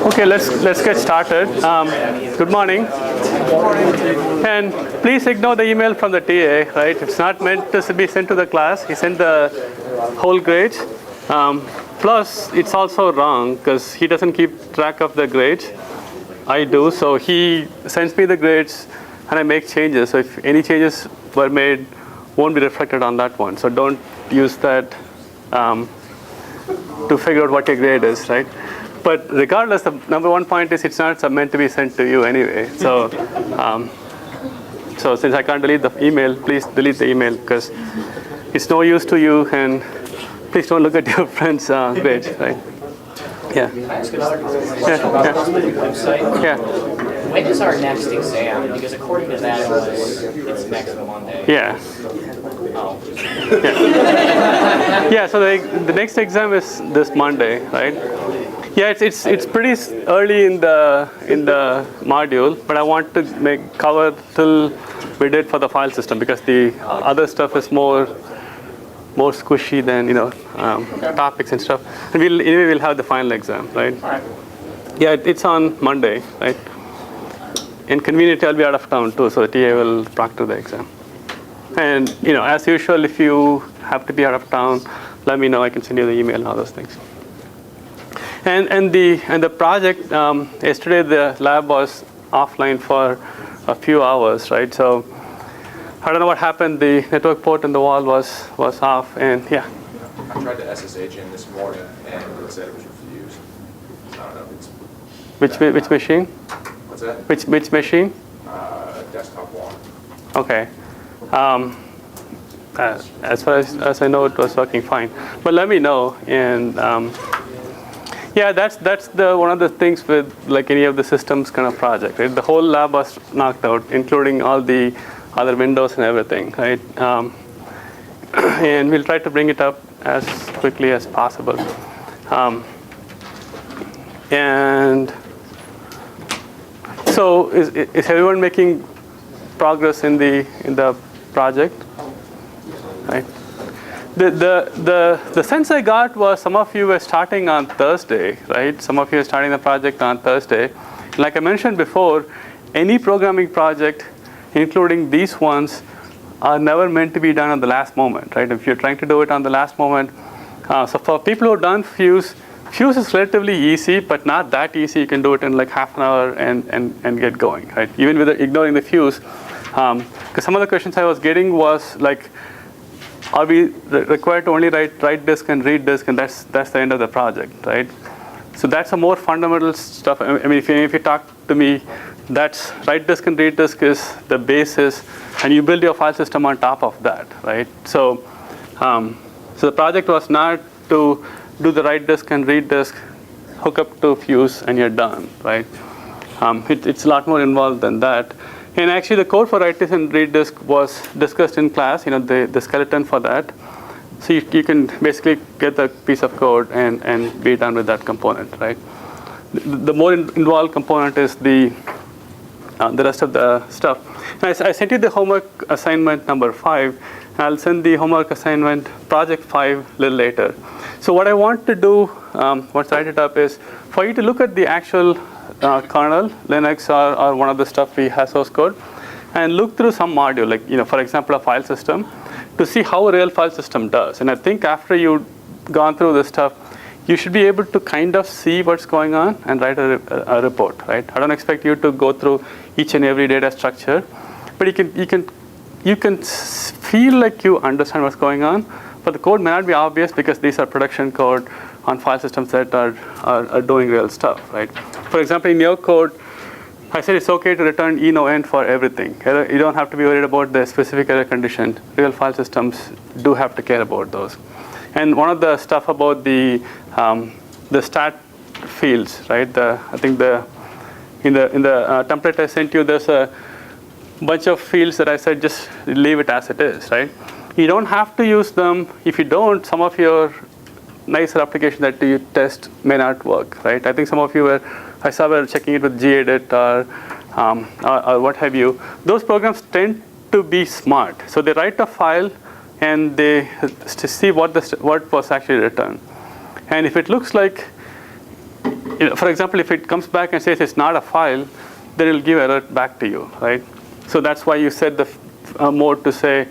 Okay, let's get started. Good morning. And please ignore the email from the TA, right? It's not meant to be sent to the class. He sent the whole grades. Plus, it's also wrong because he doesn't keep track of the grades. I do, so he sends me the grades and I make changes. So if any changes were made, won't be reflected on that one. So don't use that to figure out what your grade is, right? But regardless, the number one point is it's not meant to be sent to you anyway. So, so since I can't delete the email, please delete the email because it's no use to you, and please don't look at your friends' grades, right? Yeah. Can I ask another question about the website? Yeah. When is our next exam? Because according to that, it's next Monday. Yeah. Oh. Yeah. Yeah. So the next exam is this Monday, right? Yeah, it's pretty early in the module, but I want to cover till we did for the file system because the other stuff is more squishy than topics and stuff. And we'll have the final exam, right? All right. Yeah, it's on Monday, right? And conveniently I'll be out of town too, so the TA will proctor the exam. And as usual, if you have to be out of town, let me know. I can send you the email and all those things. And the project, yesterday the lab was offline for a few hours, right? So I don't know what happened. The network port in the wall was off, and yeah. I tried to SSH in this morning, and it said it was refused. I don't know if it's... Which machine? What's that? Which machine? Desktop one. Okay. As far as I know, it was working fine. But let me know, and yeah, that's the one of the things with like any of the systems kind of project, right? The whole lab was knocked out, including all the other windows and everything, right? And we'll try to bring it up as quickly as possible. And so is everyone making progress in the project? Right. The sense I got was some of you were starting on Thursday, right? Some of you are starting the project on Thursday. Like I mentioned before, any programming project, including these ones, are never meant to be done at the last moment, right? If you're trying to do it on the last moment, so for people who've done Fuse is relatively easy, but not that easy. You can do it in like half an hour and get going, right? Even with ignoring the Fuse, because some of the questions I was getting was like, are we required to only write disk and read disk, and that's the end of the project, right? So that's a more fundamental stuff. I mean, if you talk to me, that's write disk and read disk is the basis, and you build your file system on top of that, right? So, so the project was not to do the write disk and read disk, hook up to Fuse, and you're done, right? It's a lot more involved than that. And actually, the code for write disk and read disk was discussed in class. The skeleton for that. So you can basically get the piece of code and be done with that component, right? The more involved component is the rest of the stuff. And I sent you the homework assignment number 5. I'll send the homework assignment project 5 a little later. So what I want to do, once I write it up, is for you to look at the actual kernel, Linux, or one of the stuff we have source code, and look through some module, like for example, a file system, to see how a real file system does. And I think after you've gone through this stuff, you should be able to kind of see what's going on and write a report, right? I don't expect you to go through each and every data structure, but you can feel like you understand what's going on. But the code may not be obvious because these are production code on file systems that are doing real stuff, right? For example, in your code, I said it's okay to return no end for everything. You don't have to be worried about the specific error condition. Real file systems do have to care about those. And one of the stuff about the stat fields, right? I think in the template I sent you, there's a bunch of fields that I said just leave it as it is, right? You don't have to use them. If you don't, some of your nicer application that you test may not work, right? I think some of you I saw were checking it with gedit or what have you. Those programs tend to be smart. So they write a file and they see what was actually returned. And if it looks like for example, if it comes back and says it's not a file, then it'll give error back to you, right? So that's why you set the mode to say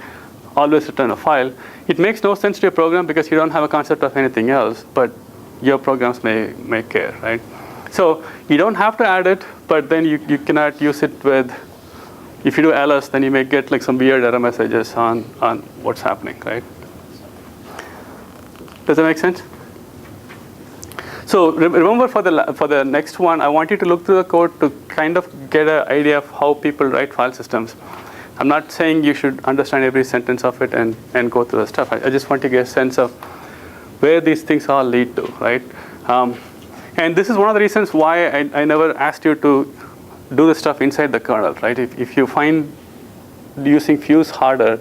always return a file. It makes no sense to your program because you don't have a concept of anything else, but your programs may care, right? So you don't have to add it, but then you cannot use it with, if you do ls, then you may get like some weird error messages on what's happening, right? Does that make sense? So remember for the next one, I want you to look through the code to kind of get an idea of how people write file systems. I'm not saying you should understand every sentence of it and go through the stuff. I just want to get a sense of where these things all lead to, right? And this is one of the reasons why I never asked you to do the stuff inside the kernel, right? If you find using Fuse harder,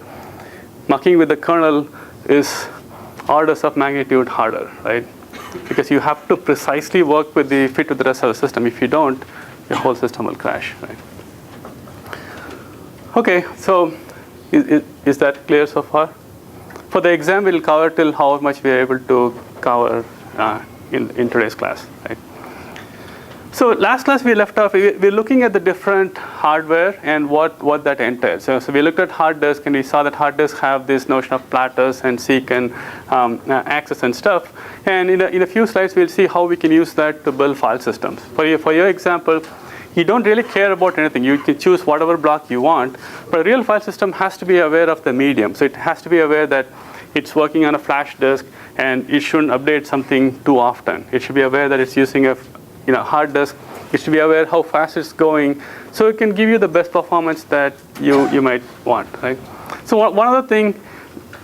mucking with the kernel is orders of magnitude harder, right? Because you have to precisely work with the fit with the rest of the system. If you don't, your whole system will crash, right? Okay, so is that clear so far? For the exam, we'll cover till how much we are able to cover in today's class, right? So last class we left off, we're looking at the different hardware and what that entails. So we looked at hard disk and we saw that hard disks have this notion of platters and seek and access and stuff. And in a few slides, we'll see how we can use that to build file systems. For your example, you don't really care about anything. You can choose whatever block you want, but a real file system has to be aware of the medium. So it has to be aware that it's working on a flash disk and it shouldn't update something too often. It should be aware that it's using a hard disk. It should be aware how fast it's going, so it can give you the best performance that you might want, right? So one other thing,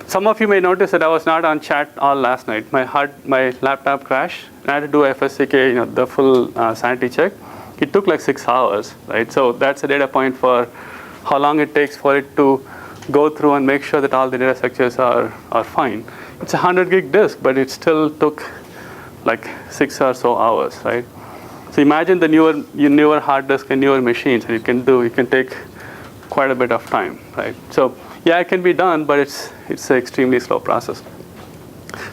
some of you may notice that I was not on chat all last night. My laptop crashed, and I had to do FSCK, the full sanity check. It took like 6 hours, right? So that's a data point for how long it takes for it to go through and make sure that all the data structures are fine. It's a 100 gig disk, but it still took like 6 or so hours, right? So imagine the newer hard disk and newer machines, and it can take quite a bit of time, right? So yeah, it can be done, but it's an extremely slow process.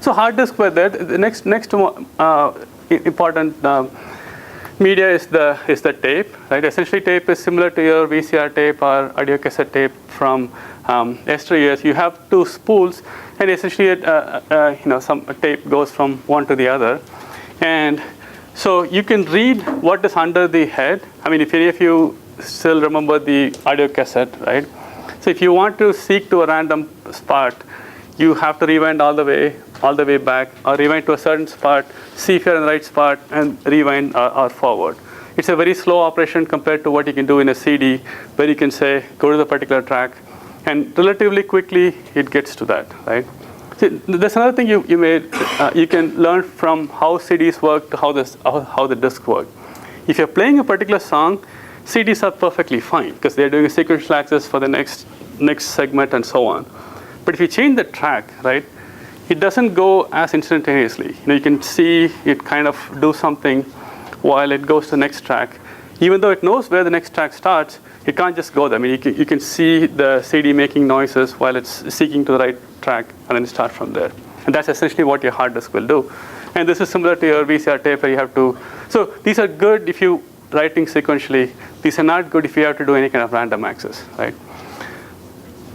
So hard disk were there. The next important media is the tape, right? Essentially, tape is similar to your VCR tape or audio cassette tape from yesteryears. You have two spools, and essentially, some tape goes from one to the other, and so you can read what is under the head. I mean, if any of you still remember the audio cassette, right? So if you want to seek to a random spot, you have to rewind all the way back, or rewind to a certain spot, see if you're in the right spot, and rewind or forward. It's a very slow operation compared to what you can do in a CD, where you can say, go to the particular track, and relatively quickly it gets to that, right? See, there's another thing you can learn from how CDs work to how the discs work. If you're playing a particular song, CDs are perfectly fine because they're doing a sequential access for the next segment and so on. But if you change the track, right, it doesn't go as instantaneously. You can see it kind of do something while it goes to the next track. Even though it knows where the next track starts, it can't just go there. I mean, you can see the CD making noises while it's seeking to the right track, and then start from there. And that's essentially what your hard disk will do. And this is similar to your VCR tape where you have to. So these are good if you writing sequentially. These are not good if you have to do any kind of random access, right?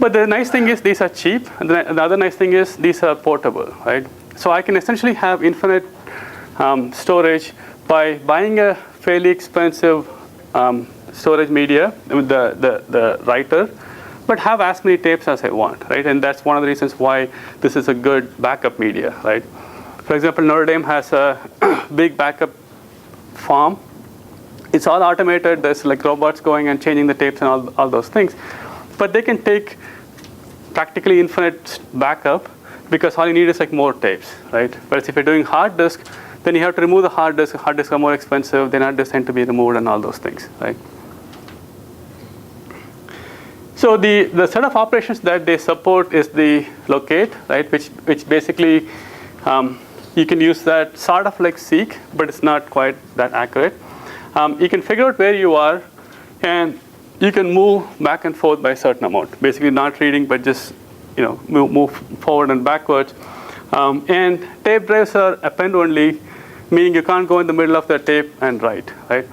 But the nice thing is these are cheap, and the other nice thing is these are portable, right? So I can essentially have infinite storage by buying a fairly expensive storage media with the writer, but have as many tapes as I want, right? And that's one of the reasons why this is a good backup media, right? For example, Notre Dame has a big backup farm. It's all automated. There's like robots going and changing the tapes and all those things. But they can take practically infinite backup because all you need is like more tapes, right? Whereas if you're doing hard disk, then you have to remove the hard disk. Hard disks are more expensive. They're not designed to be removed and all those things, right? So the set of operations that they support is the locate, right? Which basically you can use that sort of like seek, but it's not quite that accurate. You can figure out where you are, and you can move back and forth by a certain amount. Basically, not reading, but just move forward and backwards. And tape drives are append only. meaning you can't go in the middle of the tape and write, right?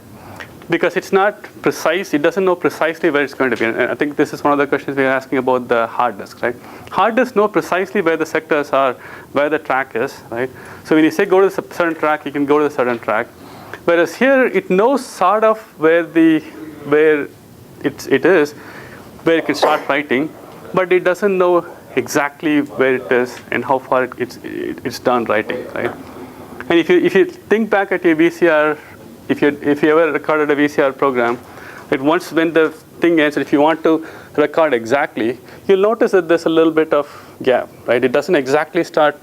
Because it's not precise, it doesn't know precisely where it's going to be. And I think this is one of the questions we're asking about the hard disk, right? Hard disks know precisely where the sectors are, where the track is, right? So when you say go to the certain track, you can go to the certain track. Whereas here, it knows sort of where it is, where it can start writing, but it doesn't know exactly where it is and how far it's done writing, right? And if you think back at your VCR, if you ever recorded a VCR program, that once when the thing ends, if you want to record exactly, you'll notice that there's a little bit of gap, right? It doesn't exactly start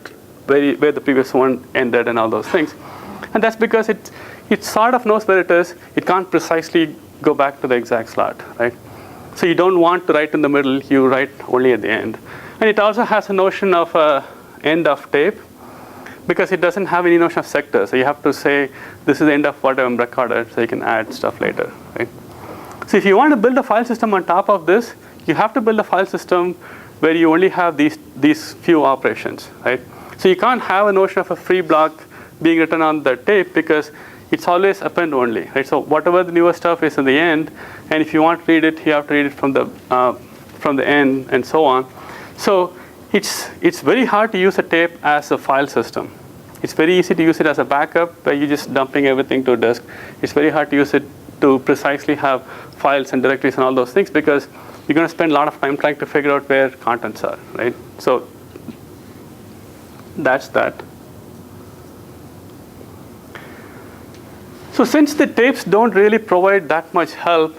where the previous one ended and all those things. And that's because it sort of knows where it is. It can't precisely go back to the exact slot, right? So you don't want to write in the middle, you write only at the end. And it also has a notion of end of tape, because it doesn't have any notion of sector. So you have to say, this is the end of what I'm recorded, so you can add stuff later, right? So if you want to build a file system on top of this, you have to build a file system where you only have these few operations, right? So you can't have a notion of a free block being written on the tape, because it's always append only, right? So whatever the newer stuff is in the end, and if you want to read it, you have to read it from the end, and so on. So it's very hard to use a tape as a file system. It's very easy to use it as a backup, where you're just dumping everything to a disk. It's very hard to use it to precisely have files and directories and all those things, because you're going to spend a lot of time trying to figure out where contents are, right? So that's that. So since the tapes don't really provide that much help,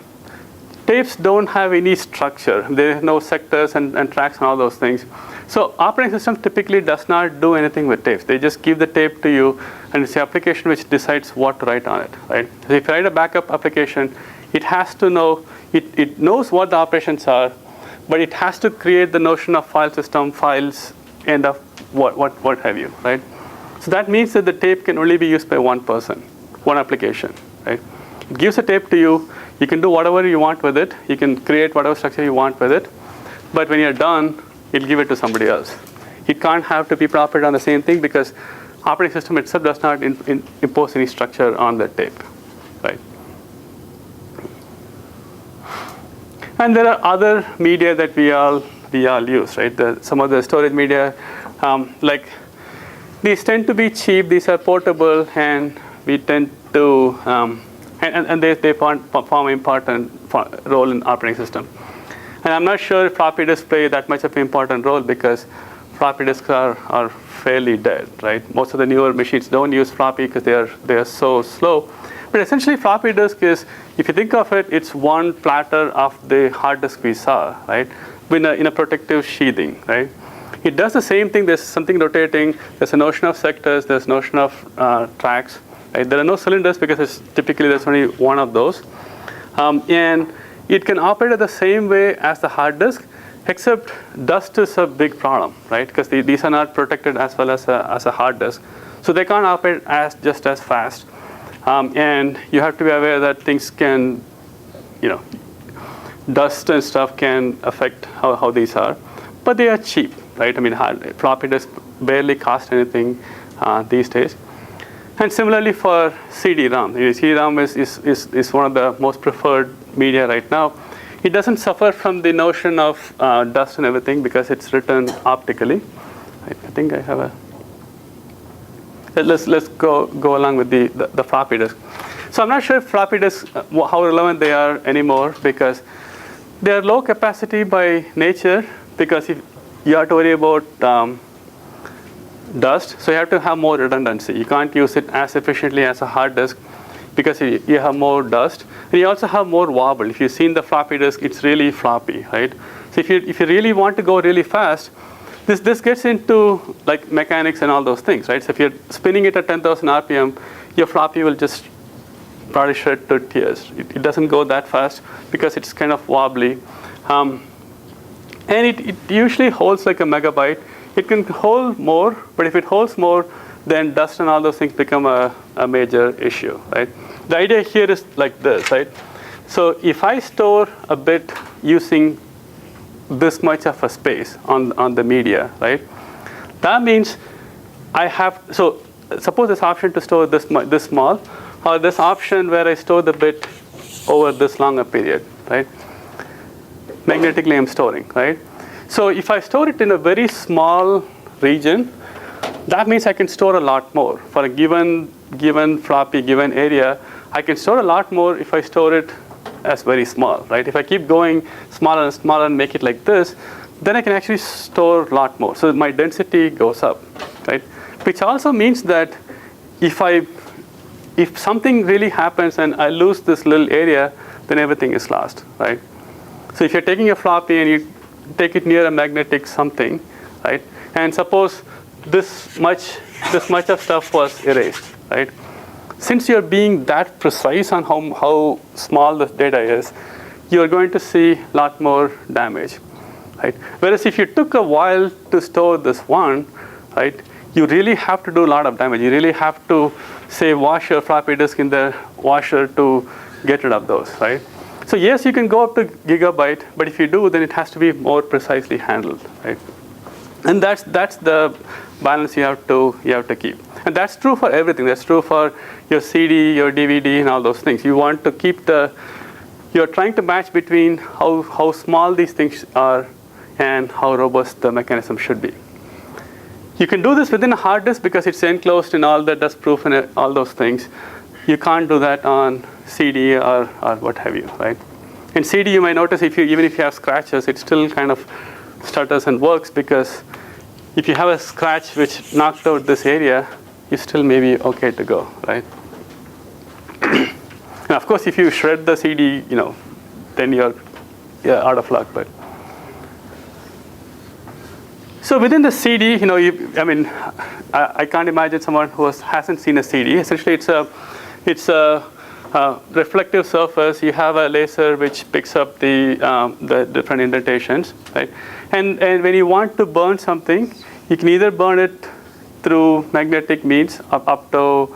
tapes don't have any structure. There is no sectors and tracks and all those things. So operating system typically does not do anything with tapes. They just give the tape to you, and it's the application which decides what to write on it, right? So if you write a backup application, it has to know, it knows what the operations are, but it has to create the notion of file system, files, and of what have you, right? So that means that the tape can only be used by one person, one application, right? It gives a tape to you. You can do whatever you want with it. You can create whatever structure you want with it. But when you're done, it'll give it to somebody else. It can't have two people operate on the same thing, because operating system itself does not impose any structure on the tape, right? And there are other media that we all use, right? Some of the storage media, like these tend to be cheap. These are portable, and we tend to and they perform an important role in operating system. And I'm not sure if floppy disks play that much of an important role, because floppy disks are fairly dead, right? Most of the newer machines don't use floppy because they are so slow. But essentially, floppy disk is, if you think of it, it's one platter of the hard disk we saw, right? In a protective sheathing, right? It does the same thing. There's something rotating. There's a notion of sectors. There's a notion of tracks. Right? There are no cylinders, because typically there's only one of those. And it can operate at the same way as the hard disk, except dust is a big problem, right? Because these are not protected as well as a hard disk. So they can't operate just as fast. And you have to be aware that things can, dust and stuff can affect how these are. But they are cheap, right? I mean, floppy disks barely cost anything these days. And similarly for CD-ROM. CD-ROM is one of the most preferred media right now. It doesn't suffer from the notion of dust and everything, because it's written optically. I think I have a... Let's go along with the floppy disk. So I'm not sure if floppy disks, how relevant they are anymore, because they are low capacity by nature, because if you have to worry about dust, so you have to have more redundancy. You can't use it as efficiently as a hard disk, because you have more dust, and you also have more wobble. If you've seen the floppy disk, it's really floppy, right? So if you really want to go really fast, this gets into like mechanics and all those things, right? So if you're spinning it at 10,000 RPM, your floppy will just probably shred to tears. It doesn't go that fast because it's kind of wobbly, and it usually holds like a megabyte. It can hold more, but if it holds more, then dust and all those things become a major issue, right? The idea here is like this, right? So if I store a bit using this much of a space on the media, right? That means I have, so suppose this option to store this small, or this option where I store the bit over this longer period, right? Magnetically I'm storing, right? So if I store it in a very small region, that means I can store a lot more. For a given floppy, given area, I can store a lot more if I store it as very small, right? If I keep going smaller and smaller and make it like this, then I can actually store a lot more. So my density goes up, right? Which also means that if something really happens and I lose this little area, then everything is lost, right? So if you're taking a floppy and you take it near a magnetic something, right? And suppose this much of stuff was erased, right? Since you're being that precise on how small this data is, you're going to see a lot more damage, right? Whereas if you took a while to store this one, right, you really have to do a lot of damage. You really have to, say, wash your floppy disk in the washer to get rid of those, right? So yes, you can go up to gigabyte, but if you do, then it has to be more precisely handled, right? And that's the balance you have to keep. And that's true for everything. That's true for your CD, your DVD, and all those things. You want to keep you're trying to match between how small these things are and how robust the mechanism should be. You can do this within a hard disk because it's enclosed in all the dust proof and all those things. You can't do that on CD or what have you, right? In CD, you might notice even if you have scratches, it still kind of stutters and works, because if you have a scratch which knocked out this area, you still may be okay to go, right? And of course, if you shred the CD, then you're out of luck. But so within the CD, I can't imagine someone who hasn't seen a CD. Essentially, it's a reflective surface. You have a laser which picks up the different indentations, right? And when you want to burn something, you can either burn it through magnetic means, up to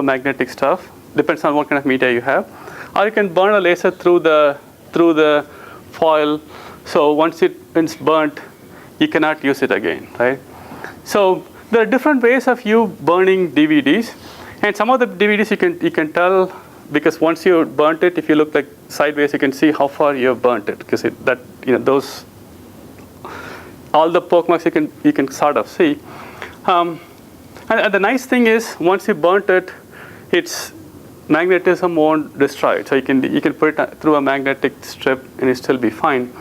magnetic stuff. Depends on what kind of media you have, or you can burn a laser through the foil. So once it's burnt, you cannot use it again, right? So there are different ways of you burning DVDs, and some of the DVDs you can tell, because once you burnt it, if you look like sideways, you can see how far you have burnt it, because those all the poke marks you can sort of see. And the nice thing is, once you burnt it, its magnetism won't destroy it. So you can put it through a magnetic strip and it still be fine.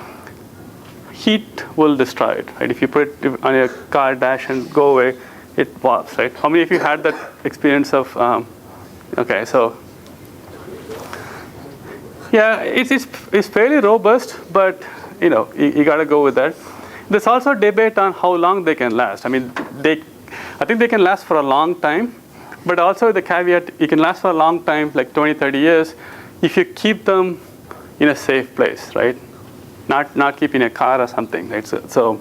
Heat will destroy it, right? If you put it on your car dash and go away, it warps, right? How many of you had that experience of? Okay, so yeah, it's fairly robust, but you got to go with that. There's also debate on how long they can last. I think they can last for a long time, but also the caveat, you can last for a long time, like 20, 30 years, if you keep them in a safe place, right? Not keep in a car or something, right? So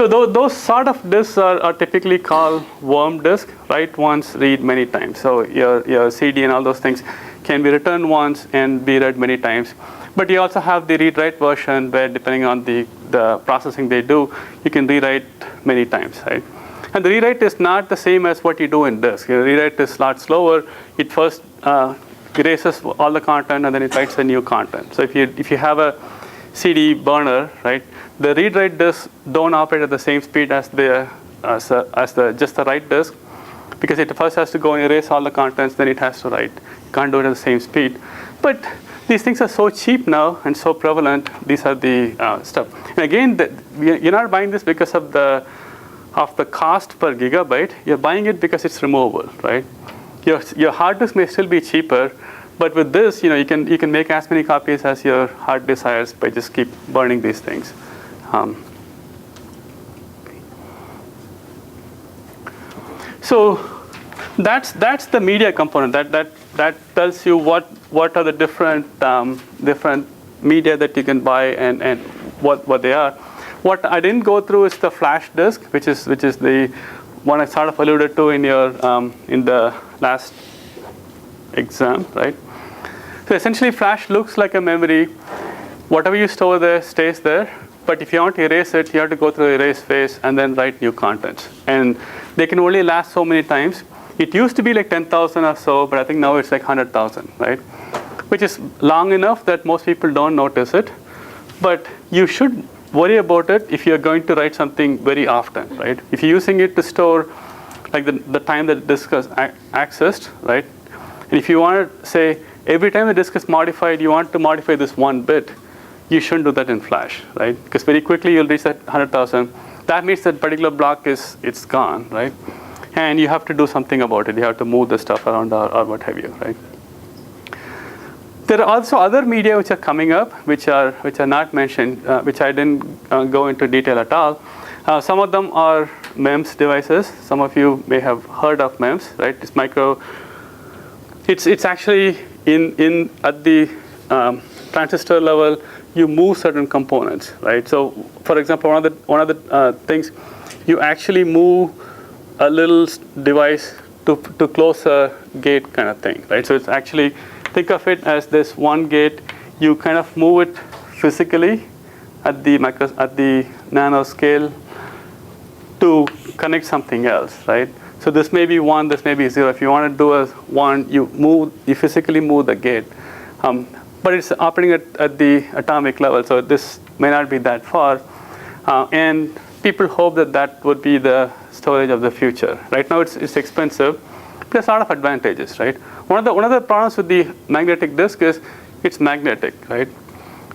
those sort of disks are typically called worm disk. Write once, read many times. So your CD and all those things can be written once and be read many times. But you also have the read-write version where, depending on the processing they do, you can rewrite many times, right? And the rewrite is not the same as what you do in disk. Your rewrite is a lot slower. It first erases all the content and then it writes a new content. So if you have a CD burner, right, the read-write disks don't operate at the same speed as just the write disk, because it first has to go and erase all the contents, then it has to write. You can't do it at the same speed. But these things are so cheap now and so prevalent. These are the stuff. And again, you're not buying this because of the cost per gigabyte. You're buying it because it's removable, right? Your hard disk may still be cheaper, but with this, you can make as many copies as your heart desires by just keep burning these things. So that's the media component. That tells you what are the different media that you can buy and what they are. What I didn't go through is the flash disk, which is the one I sort of alluded to in the last exam, right? So essentially, flash looks like a memory. Whatever you store there stays there. but if you want to erase it, you have to go through the erase phase and then write new contents. And they can only last so many times. It used to be like 10,000 or so, but I think now it's like 100,000, right? Which is long enough that most people don't notice it. But you should worry about it if you're going to write something very often, right? If you're using it to store like the time that the disk is accessed, right? And if you want to say every time the disk is modified, you want to modify this one bit, you shouldn't do that in Flash, right? Because very quickly you'll reach that 100,000. That means that particular block it's gone, right? And you have to do something about it. You have to move the stuff around or what have you, right? There are also other media which are coming up, which are not mentioned, which I didn't go into detail at all. Some of them are MEMS devices. Some of you may have heard of MEMS, right? It's micro. It's actually in at the transistor level. You move certain components, right? So, for example, one of the things, you actually move a little device to close a gate kind of thing, right? So it's actually, think of it as this one gate. You kind of move it physically at the nano scale to connect something else, right? So this may be 1, this may be 0. If you want to do a 1, you physically move the gate. But it's operating at the atomic level, so this may not be that far. And people hope that would be the storage of the future. Right now it's expensive, but there's a lot of advantages, right? One of the problems with the magnetic disk is it's magnetic, right?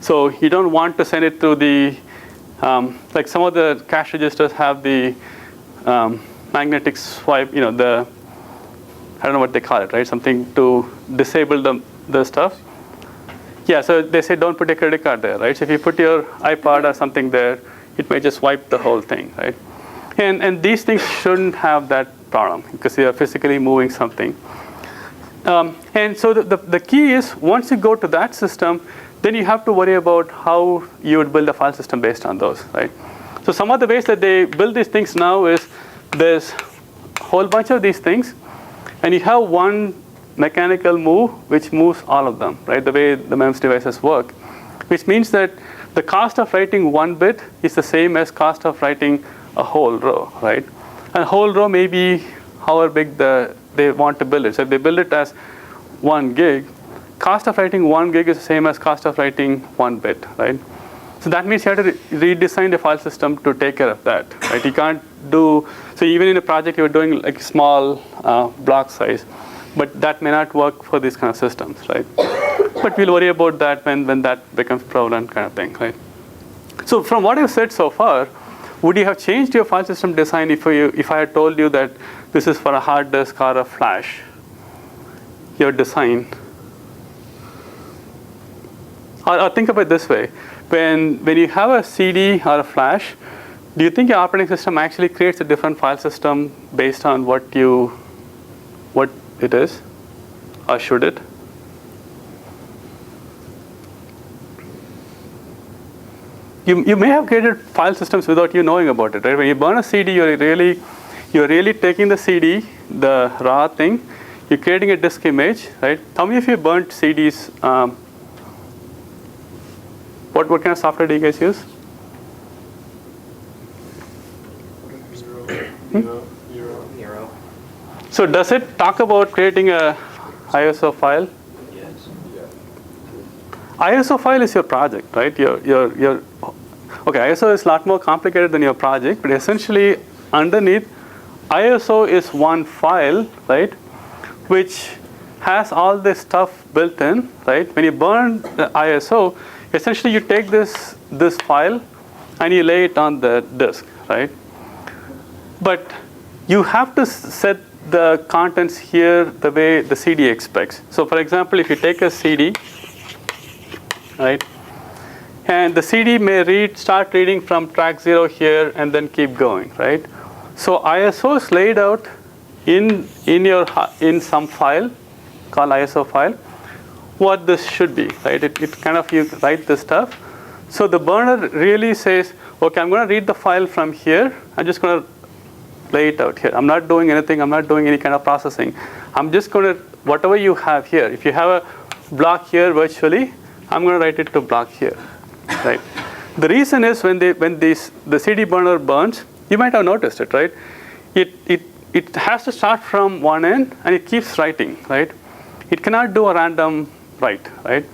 So you don't want to send it through the, like some of the cache registers have the magnetic swipe, I don't know what they call it, right? Something to disable the stuff. Yeah, so they say don't put a credit card there, right? So if you put your iPod or something there, it may just wipe the whole thing, right? And these things shouldn't have that problem because they are physically moving something. And so the key is once you go to that system, then you have to worry about how you would build a file system based on those, right? So some of the ways that they build these things now is there's a whole bunch of these things, and you have one mechanical move which moves all of them, right? The way the MEMS devices work, which means that the cost of writing one bit is the same as cost of writing a whole row, right? And a whole row may be however big they want to build it. So if they build it as 1 gig, cost of writing 1 gig is the same as cost of writing 1 bit, right? So that means you have to redesign the file system to take care of that, right? You can't do, so even in a project you're doing like small block size, but that may not work for these kind of systems, right? But we'll worry about that when that becomes prevalent kind of thing, right? So from what I've said so far, would you have changed your file system design if I had told you that this is for a hard disk or a flash, your design? Or think of it this way. When you have a CD or a flash, do you think your operating system actually creates a different file system based on what it is? Or should it? You may have created file systems without you knowing about it, right? When you burn a CD, you're really taking the CD, the raw thing, you're creating a disk image, right? Tell me if you burnt CDs. What kind of software do you guys use? Nero. So does it talk about creating a ISO file? Yes. ISO file is your project, right? Okay, ISO is a lot more complicated than your project, but essentially underneath, ISO is one file, right? Which has all this stuff built in, right? When you burn the ISO, essentially you take this file and you lay it on the disk, right? But you have to set the contents here the way the CD expects. So for example, if you take a CD, right? And the CD may start reading from track 0 here and then keep going, right? So ISO is laid out in some file called ISO file what this should be, right? It kind of, you write this stuff. So the burner really says, okay, I'm going to read the file from here. I'm just going to lay it out here. I'm not doing anything. I'm not doing any kind of processing. I'm just going to, whatever you have here, if you have a block here virtually, I'm going to write it to block here, right? The reason is when the CD burner burns, you might have noticed it, right? It has to start from one end and it keeps writing, right? It cannot do a random write, right?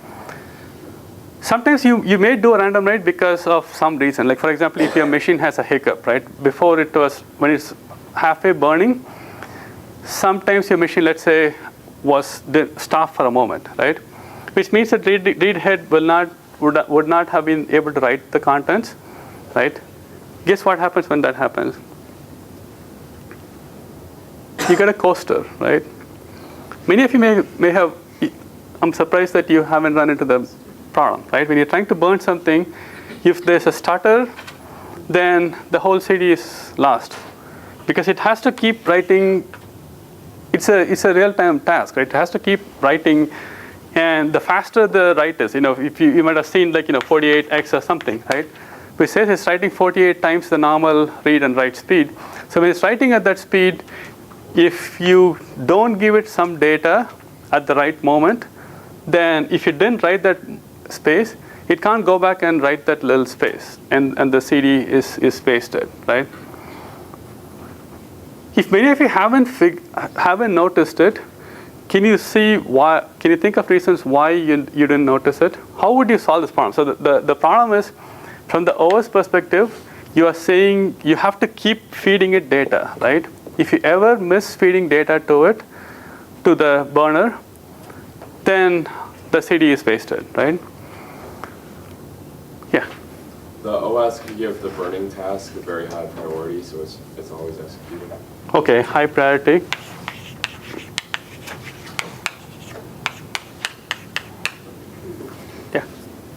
Sometimes you may do a random write because of some reason. Like for example, if your machine has a hiccup, right? Before it was, when it's halfway burning, sometimes your machine, let's say, did stop for a moment, right? Which means that read head would not have been able to write the contents, right? Guess what happens when that happens? You get a coaster, right? Many of you may have. I'm surprised that you haven't run into the problem, right? When you're trying to burn something, if there's a stutter, then the whole CD is lost because it has to keep writing. It's a real-time task, right? It has to keep writing, and the faster the write is, if you might have seen 48x or something, right? Which says it's writing 48 times the normal read and write speed. So when it's writing at that speed, if you don't give it some data at the right moment, then if you didn't write that space, it can't go back and write that little space, and the CD is wasted, right? If many of you haven't noticed it, can you see why? Can you think of reasons why you didn't notice it? How would you solve this problem? So the problem is, from the OS perspective, you are saying you have to keep feeding it data, right? If you ever miss feeding data to the burner, then the CD is wasted, right? Yeah. The OS can give the burning task a very high priority, so it's always executed. Okay, high priority. Yeah.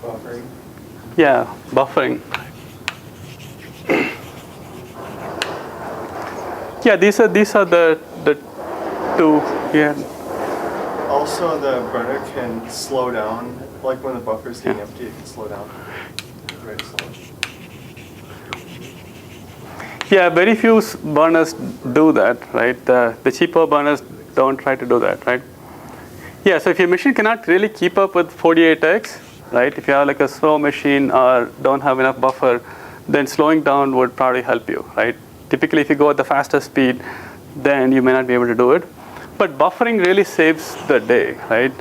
Buffering. Yeah, buffering. Yeah, these are the two. Yeah. Also, the burner can slow down. Like when the buffer is getting empty, it can slow down. Very slow. Yeah, very few burners do that, right? The cheaper burners don't try to do that, right? Yeah, so if your machine cannot really keep up with 48x, right? If you have like a slow machine or don't have enough buffer, then slowing down would probably help you, right? Typically, if you go at the faster speed, then you may not be able to do it. But buffering really saves the day, right?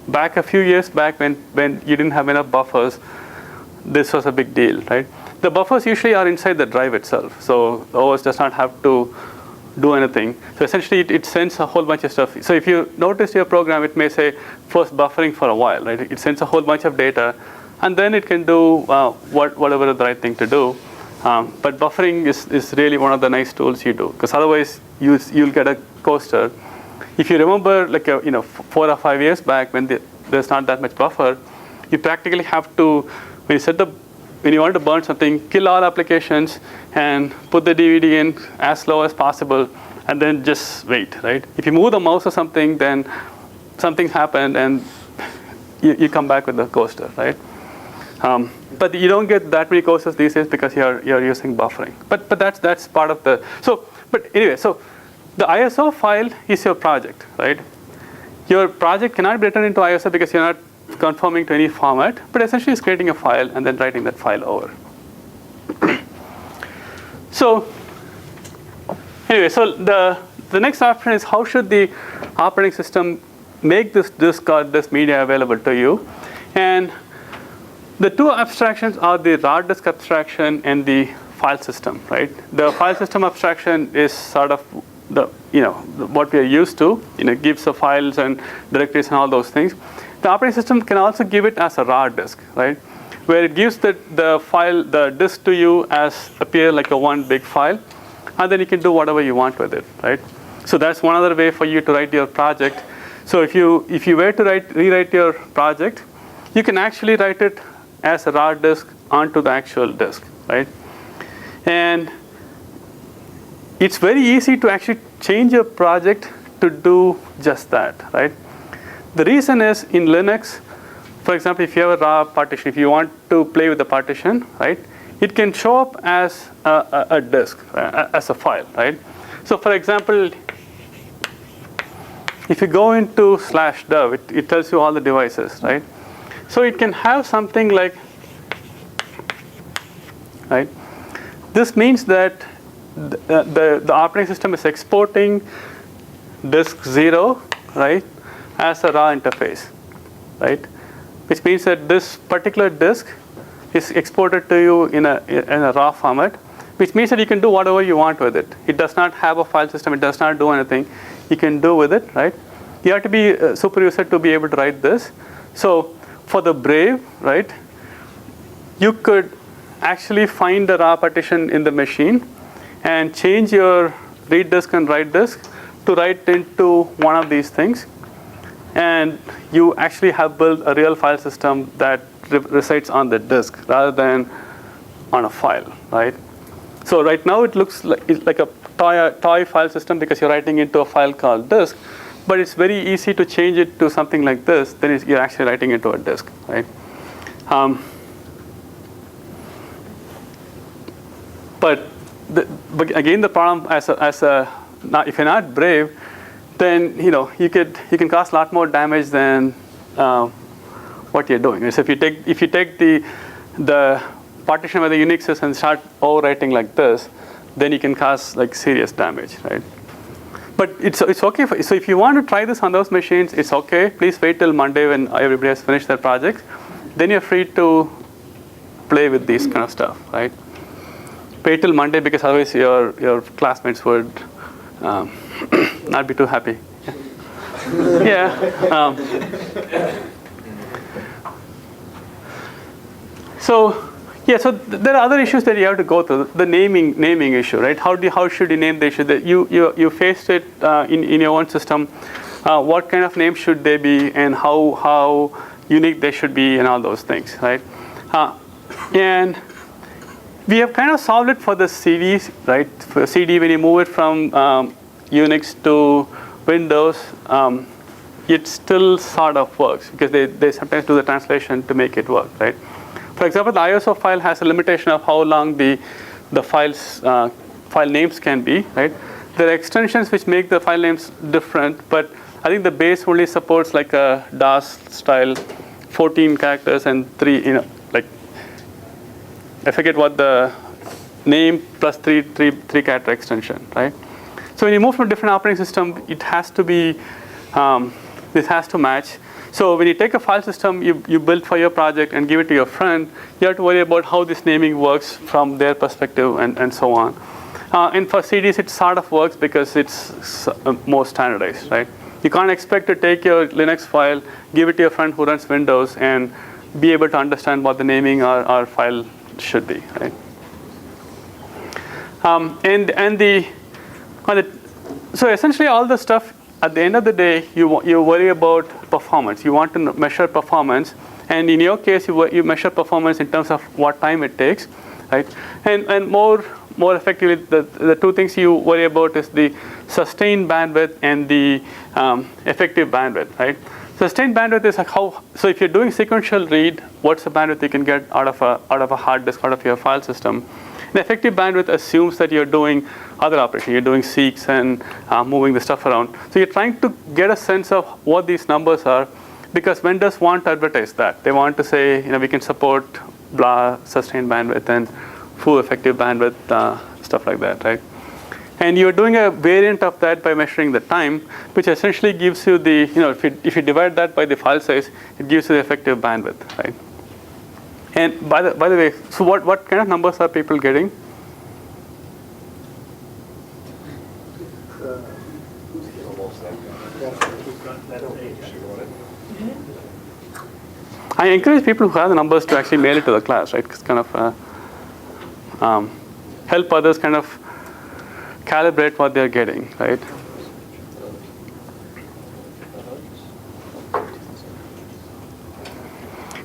Back a few years back when you didn't have enough buffers, this was a big deal, right? The buffers usually are inside the drive itself, so the OS does not have to do anything. So essentially, it sends a whole bunch of stuff. So if you notice your program, it may say first buffering for a while, right? It sends a whole bunch of data, and then it can do whatever the right thing to do. But buffering is really one of the nice tools you do, because otherwise you'll get a coaster. If you remember, 4 or 5 years back when there's not that much buffer, you practically have to, when you want to burn something, kill all applications and put the DVD in as slow as possible, and then just wait, right? If you move the mouse or something, then something's happened, and you come back with the coaster, right? But you don't get that many coasters these days because you're using buffering. But that's part of the But anyway, so the ISO file is your project, right? Your project cannot be written into ISO because you're not conforming to any format, but essentially it's creating a file and then writing that file over. So anyway, so the next option is how should the operating system make this disk or this media available to you? And the two abstractions are the raw disk abstraction and the file system, right? The file system abstraction is sort of what we are used to. It gives the files and directories and all those things. The operating system can also give it as a raw disk, right? Where it gives the disk to you as appear like a one big file, and then you can do whatever you want with it, right? So that's one other way for you to write your project. So if you were to rewrite your project, you can actually write it as a raw disk onto the actual disk, right? And it's very easy to actually change your project to do just that, right? The reason is in Linux, for example, if you have a raw partition, if you want to play with the partition, right, it can show up as a disk, as a file, right? So for example, if you go into /dev, it tells you all the devices, right? So it can have something like right? This means that the operating system is exporting disk 0, right, as a raw interface, right? Which means that this particular disk is exported to you in a raw format, which means that you can do whatever you want with it. It does not have a file system. It does not do anything. You can do with it, right? You have to be a super user to be able to write this. So for the Brave, right, you could actually find the raw partition in the machine and change your read disk and write disk to write into one of these things. And you actually have built a real file system that resides on the disk rather than on a file, right? So right now it looks like a toy file system because you're writing into a file called disk, but it's very easy to change it to something like this. Then you're actually writing into a disk, right? But again, the problem if you're not brave, then you can cause a lot more damage than what you're doing. So if you take the partition where the Unix is and start overwriting like this, then you can cause like serious damage, right? But it's okay. So if you want to try this on those machines, it's okay. Please wait till Monday when everybody has finished their project. Then you're free to play with this kind of stuff, right? Wait till Monday because otherwise your classmates would not be too happy. Yeah. So there are other issues that you have to go through. The naming issue, right? How should you name the issue? That you faced it in your own system. What kind of name should they be, and how unique they should be, and all those things, right? And we have kind of solved it for the CDs, right? For CD, when you move it from Unix to Windows, it still sort of works because they sometimes do the translation to make it work, right? For example, the ISO file has a limitation of how long the file names can be, right? There are extensions which make the file names different, but I think the base only supports like a DOS style 14 characters and 3, like I forget what the name plus three character extension, right? So when you move from a different operating system, it has to be, this has to match. So when you take a file system you built for your project and give it to your friend, you have to worry about how this naming works from their perspective and so on. And for CDs, it sort of works because it's more standardized, right? You can't expect to take your Linux file, give it to your friend who runs Windows, and be able to understand what the naming our file should be, right? So essentially all the stuff, at the end of the day, you worry about performance. You want to measure performance, and in your case, you measure performance in terms of what time it takes, right? And more effectively, the two things you worry about is the sustained bandwidth and the effective bandwidth, right? Sustained bandwidth is like so if you're doing sequential read, what's the bandwidth you can get out of a hard disk, out of your file system? And effective bandwidth assumes that you're doing other operations. You're doing seeks and moving the stuff around. So you're trying to get a sense of what these numbers are, because vendors want to advertise that. They want to say, we can support blah sustained bandwidth and full effective bandwidth, stuff like that, right? And you're doing a variant of that by measuring the time, which essentially gives you the, if you divide that by the file size, it gives you the effective bandwidth, right? And by the way, so what kind of numbers are people getting? I encourage people who have the numbers to actually mail it to the class, right? Because kind of help others kind of calibrate what they're getting, right?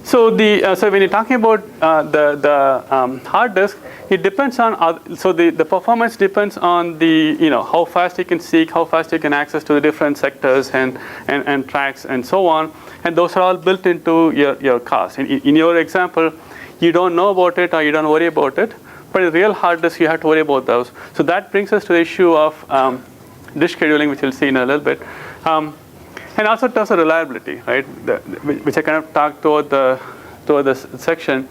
So when you're talking about the hard disk, it depends on so the performance depends on the how fast you can seek, how fast you can access to the different sectors and tracks and so on, and those are all built into your cost. In your example, you don't know about it or you don't worry about it, but in real hard disk you have to worry about those. So that brings us to the issue of disk scheduling, which we'll see in a little bit. And also in terms of reliability, right? Which I kind of talked toward this section.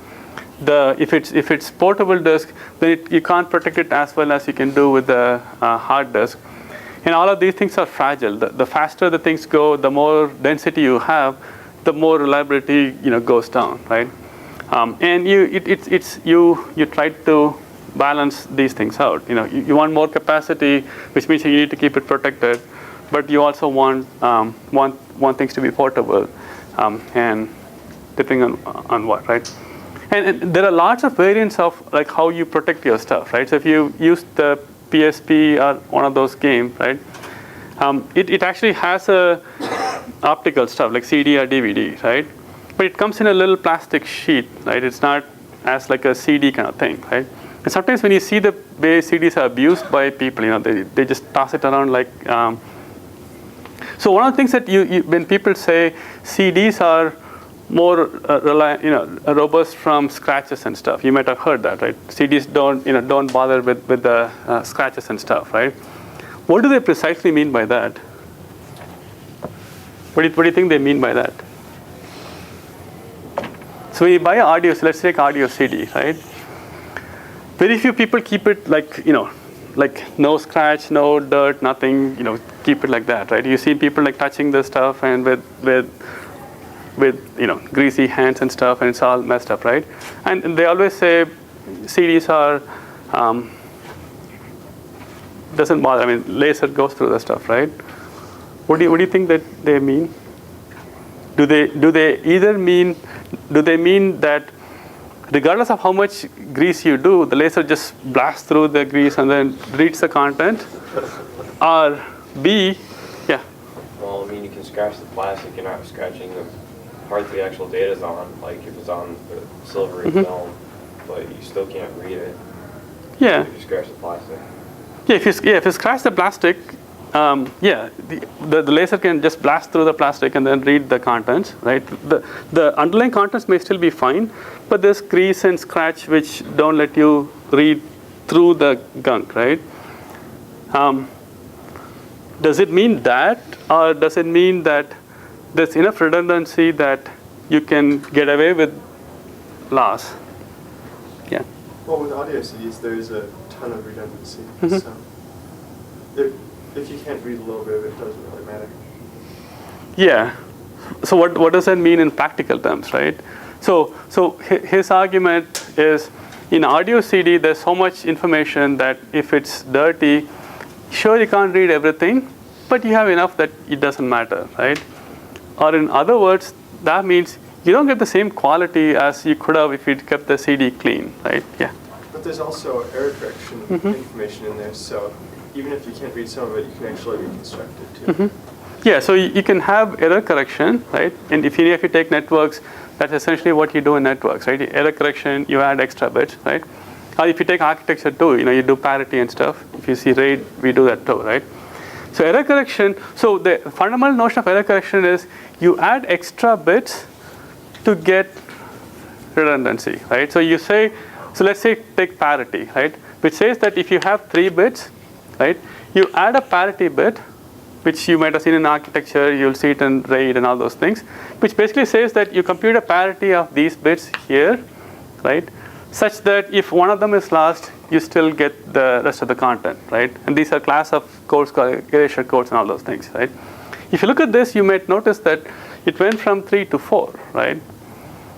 if it's portable disk, then you can't protect it as well as you can do with the hard disk. And all of these things are fragile. The faster the things go, the more density you have, the more reliability goes down, right? And you try to balance these things out. You want more capacity, which means you need to keep it protected, but you also want things to be portable, and depending on what, right? And there are lots of variants of like how you protect your stuff, right? So if you use the PSP or one of those games, right? It actually has a optical stuff like CD or DVD, right? But it comes in a little plastic sheet, right? It's not as like a CD kind of thing, right? And sometimes when you see the way CDs are abused by people, they just toss it around like. So one of the things that when people say CDs are more robust from scratches and stuff, you might have heard that, right? CDs don't bother with the scratches and stuff, right? What do they precisely mean by that? What do you think they mean by that? So when you buy audio, so let's take audio CD, right? Very few people keep it like no scratch, no dirt, nothing. Keep it like that, right? You see people like touching this stuff and with greasy hands and stuff, and it's all messed up, right? And they always say CDs are doesn't bother. I mean, laser goes through the stuff, right? What do you think that they mean? Do they mean that regardless of how much grease you do, the laser just blasts through the grease and then reads the content? Or B, yeah. Well, I mean, you can scratch the plastic. You're not scratching the part the actual data is on, like if it's on the silvery film, but you still can't read it. Yeah. If you scratch the plastic. Yeah, if you scratch the plastic, the laser can just blast through the plastic and then read the contents, right? The underlying contents may still be fine, but there's grease and scratch which don't let you read through the gunk, right? Does it mean that, or does it mean that there's enough redundancy that you can get away with loss? Yeah. Well, with audio CDs, there is a ton of redundancy. So if you can't read a little bit of it, it doesn't really matter. Yeah. So what does that mean in practical terms, right? So his argument is in audio CD, there's so much information that if it's dirty, sure you can't read everything, but you have enough that it doesn't matter, right? Or in other words, that means you don't get the same quality as you could have if you'd kept the CD clean, right? Yeah. But there's also error correction information in there, so even if you can't read some of it, you can actually reconstruct it too. Yeah, so you can have error correction, right? And if you take networks, that's essentially what you do in networks, right? Error correction, you add extra bits, right? Or if you take architecture too, you do parity and stuff. If you see RAID, we do that too, right? So error correction, so the fundamental notion of error correction is you add extra bits to get redundancy, right? So let's say take parity, right? Which says that if you have 3 bits, right, you add a parity bit, which you might have seen in architecture, you'll see it in RAID and all those things, which basically says that you compute a parity of these bits here, right, such that if one of them is lost, you still get the rest of the content, right? And these are class of codes called erasure codes and all those things, right? If you look at this, you might notice that it went from 3 to 4, right?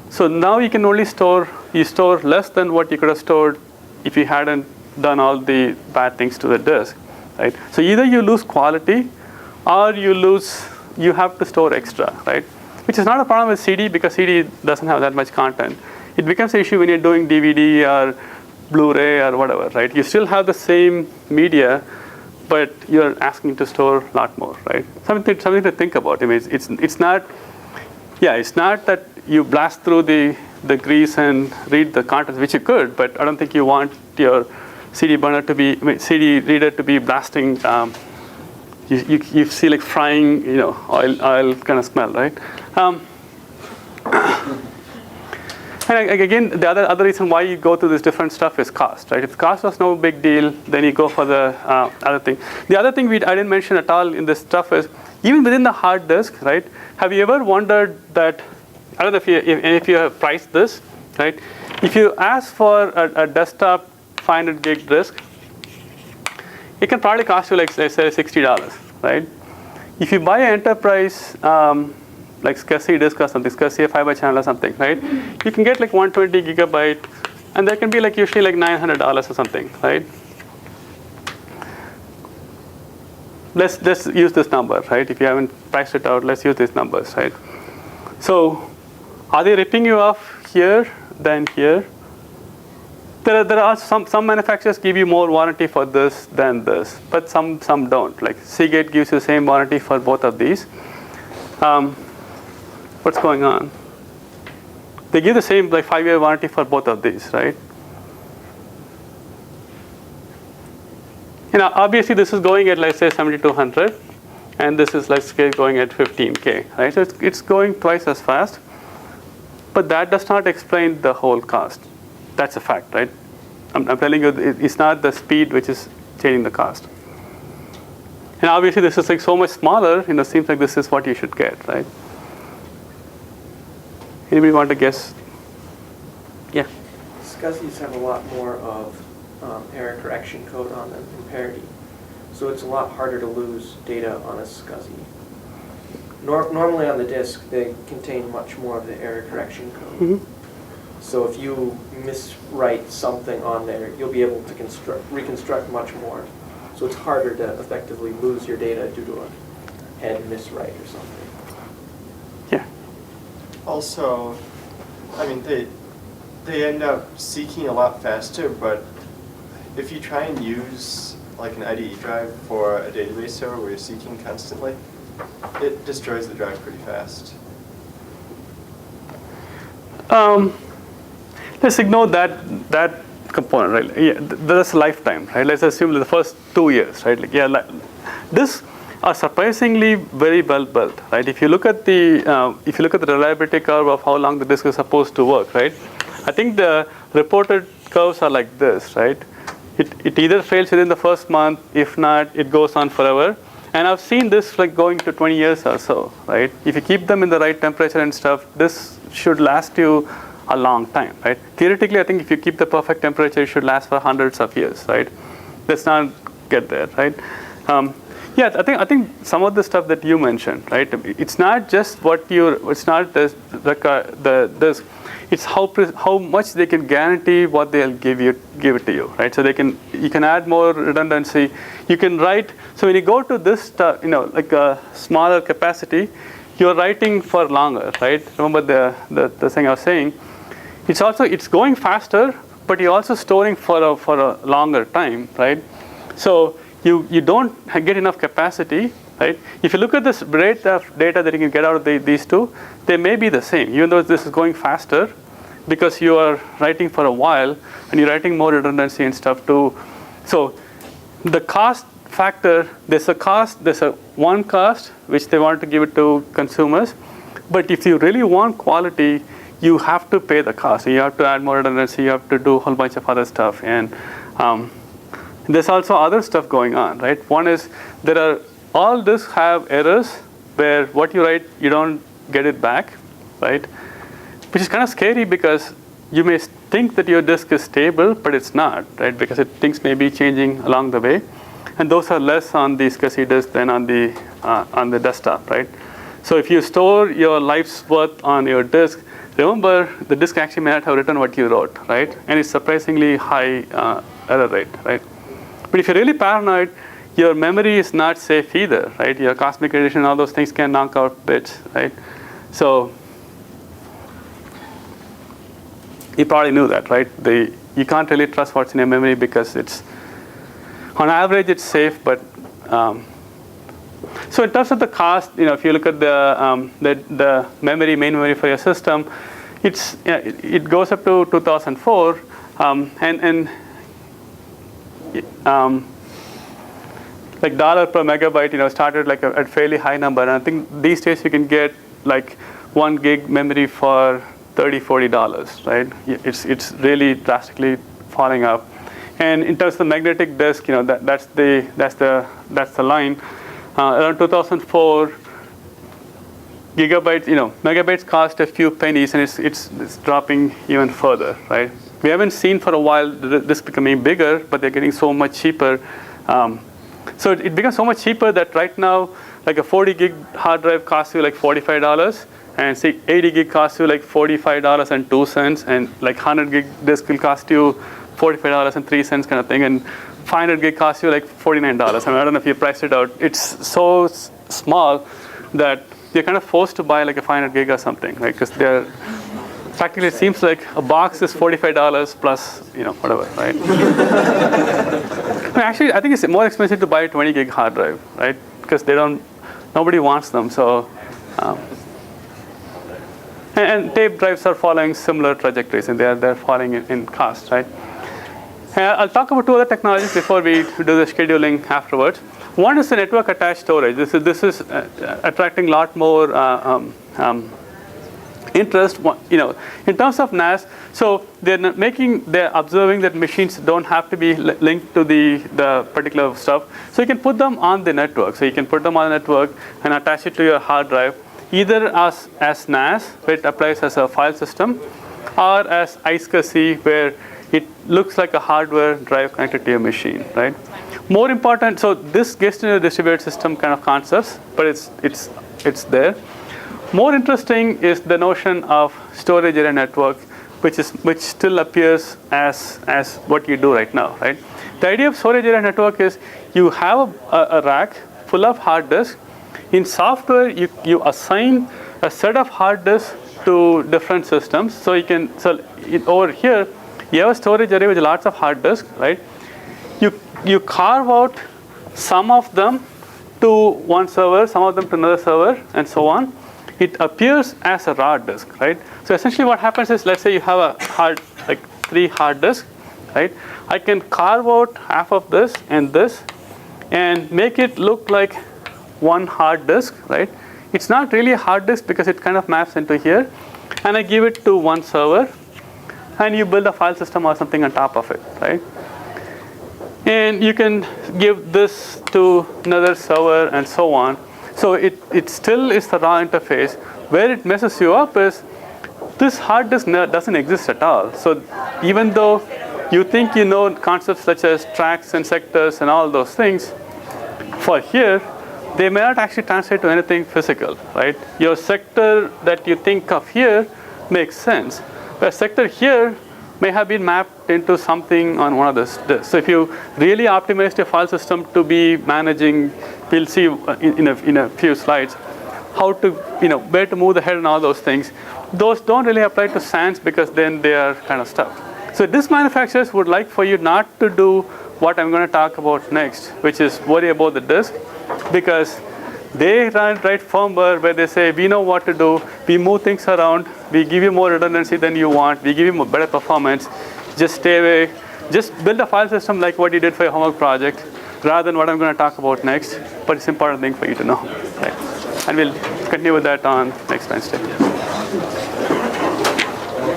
So now you can only store less than what you could have stored if you hadn't done all the bad things to the disk, right? So either you lose quality or you have to store extra, right? Which is not a problem with CD because CD doesn't have that much content. It becomes an issue when you're doing DVD or Blu-ray or whatever, right? You still have the same media, but you're asking to store a lot more, right? Something to think about. I mean, it's not that you blast through the grease and read the contents, which you could, but I don't think you want your CD reader to be blasting. You see like frying, oil kind of smell, right? And again, the other reason why you go through this different stuff is cost, right? If cost was no big deal, then you go for the other thing. The other thing I didn't mention at all in this stuff is even within the hard disk, right? Have you ever wondered that? I don't know if you have priced this, right? if you ask for a desktop 500 gig disk, it can probably cost you like, let's say, $60, right? If you buy an enterprise, like SCSI disk or something, SCSI fiber channel or something, right? You can get like 120 gigabyte, and that can be like usually like $900 or something, right? Let's use this number, right? If you haven't priced it out, let's use these numbers, right? So, are they ripping you off here than here? There are some manufacturers give you more warranty for this than this, but some don't. Like Seagate gives you the same warranty for both of these. What's going on? They give the same like 5-year warranty for both of these, right? Obviously this is going at, let's say, 7200, and this is, let's say, going at 15K, right? So it's going twice as fast, but that does not explain the whole cost. That's a fact, right? I'm telling you, it's not the speed which is changing the cost. And obviously this is like so much smaller, seems like this is what you should get, right? Anybody want to guess? Yeah. SCSIs have a lot more of error correction code on them in parity. So it's a lot harder to lose data on a SCSI. Normally on the disk, they contain much more of the error correction code. Mm-hmm. So if you miswrite something on there, you'll be able to reconstruct much more. So it's harder to effectively lose your data due to a head miswrite or something. Yeah. Also, I mean, they end up seeking a lot faster, but if you try and use like an IDE drive for a database server where you're seeking constantly, it destroys the drive pretty fast. Let's ignore that component, right? Yeah, there's a lifetime, right? Let's assume the first 2 years, right? Like, yeah, this are surprisingly very well built, right? If you look at the reliability curve of how long the disk is supposed to work, right? I think the reported curves are like this, right? It either fails within the first month, if not, it goes on forever. And I've seen this like going to 20 years or so, right? If you keep them in the right temperature and stuff, this should last you a long time, right? Theoretically, I think if you keep the perfect temperature, it should last for hundreds of years, right? Let's not get there, right? Yeah, I think some of the stuff that you mentioned, right? It's not just it's not this. It's how much they can guarantee what they'll give it to you, right? So you can add more redundancy. You can write. So when you go to this stuff, like a smaller capacity, you're writing for longer, right? Remember the thing I was saying. It's going faster, but you're also storing for a longer time, right? So you don't get enough capacity, right? If you look at this rate of data that you can get out of these two, they may be the same, even though this is going faster, because you are writing for a while and you're writing more redundancy and stuff too. So the cost factor, there's one cost which they want to give it to consumers, but if you really want quality, you have to pay the cost. So you have to add more redundancy, you have to do a whole bunch of other stuff, and there's also other stuff going on, right? One is all disks have errors where what you write, you don't get it back, right? Which is kind of scary because you may think that your disk is stable, but it's not, right? Because things may be changing along the way, and those are less on the SCSI disk than on the desktop, right? So if you store your life's worth on your disk, remember the disk actually may not have written what you wrote, right? And it's surprisingly high error rate, right? But if you're really paranoid, your memory is not safe either, right? Your cosmic addition, all those things can knock out bits, right? So you probably knew that, right? You can't really trust what's in your memory because on average it's safe, but so in terms of the cost, if you look at the main memory for your system, it goes up to 2004, and like $1 per megabyte, started like a fairly high number, and I think these days you can get like 1 gig memory for $30-40, right? It's really drastically falling up. And in terms of the magnetic disk, that's the line. Around 2004, gigabytes, megabytes cost a few pennies, and it's dropping even further, right? We haven't seen for a while this becoming bigger, but they're getting so much cheaper. So it becomes so much cheaper that right now, like a 40 gig hard drive costs you like $45, and say 80 gig costs you like $45.02, and like 100 gig disk will cost you $45.03 kind of thing, and 500 gig costs you like $49. I don't know if you priced it out. It's so small that you're kind of forced to buy like a 500 gig or something, right? Because they're practically, it seems like a box is $45 plus, whatever, right? Actually, I think it's more expensive to buy a 20 gig hard drive, right? Because nobody wants them. So, and tape drives are following similar trajectories, and they're falling in cost, right? I'll talk about two other technologies before we do the scheduling afterwards. One is the network attached storage. This is attracting a lot more interest. In terms of NAS, so they're observing that machines don't have to be linked to the particular stuff. So you can put them on the network. So you can put them on the network and attach it to your hard drive, either as NAS, where it applies as a file system, or as iSCSI, where it looks like a hardware drive connected to your machine, right? More important, so this gets into the distributed system kind of concepts, but it's there. More interesting is the notion of storage area network, which still appears as what you do right now, right? The idea of storage area network is you have a rack full of hard disks. In software, you assign a set of hard disks to different systems. So over here, you have a storage area with lots of hard disks, right? You carve out some of them to one server, some of them to another server, and so on. It appears as a raw disk, right? So essentially what happens is, let's say you have like 3 hard disks, right? I can carve out half of this and make it look like one hard disk, right? It's not really a hard disk because it kind of maps into here. And I give it to one server, and you build a file system or something on top of it, right? And you can give this to another server and so on. So it still is the raw interface. Where it messes you up is this hard disk doesn't exist at all. So even though you think you know concepts such as tracks and sectors and all those things, for here, they may not actually translate to anything physical, right? Your sector that you think of here makes sense. But a sector here may have been mapped into something on one of those disks. So if you really optimized your file system to be managing, we'll see in a few slides, how to, where to move the head and all those things. Those don't really apply to SANs because then they are kind of stuck. So disk manufacturers would like for you not to do what I'm going to talk about next, which is worry about the disk, because they write firmware where they say, we know what to do, we move things around, we give you more redundancy than you want, we give you better performance, just stay away, just build a file system like what you did for your homework project, rather than what I'm going to talk about next. But it's an important thing for you to know, right? And we'll continue with that on next Wednesday.